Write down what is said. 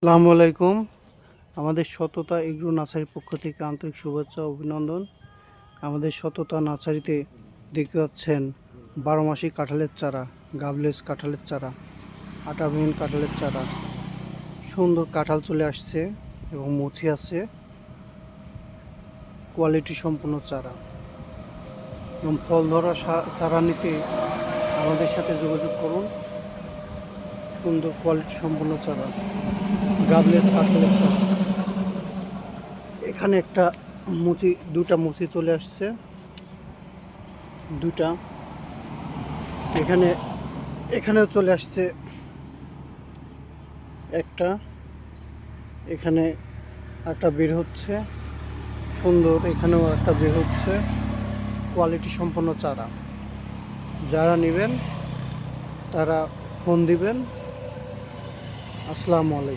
আসসালামু আলাইকুম। আমাদের সততা এগ্রো নার্সারির পক্ষ থেকে আন্তরিক শুভেচ্ছা ও অভিনন্দন। আমাদের সততা নার্সারিতে দেখতে পাচ্ছেন 12 মাসি কাঁঠালের চারা, গাবলেস কাঁঠালের চারা, আটাবিহীন কাঁঠালের চারা, সুন্দর কাঁঠাল চলে আসছে এবং মুচি আছে, কোয়ালিটি সম্পন্ন চারা এবং ফল ধরা চারা নিতে আমাদের সাথে যোগাযোগ করুন। সুন্দর কোয়ালিটি সম্পন্ন চারা, গাবলেস কাঁঠালের চারা। এখানে একটা দুটা মুচি চলে আসছে, দুটা এখানেও চলে আসছে একটা, এখানে একটা বের হচ্ছে সুন্দর, এখানেও একটা বের হচ্ছে। কোয়ালিটি সম্পন্ন চারা, যারা নেবেন তারা ফোন দিবেন। আসসালামু আলাইকুম।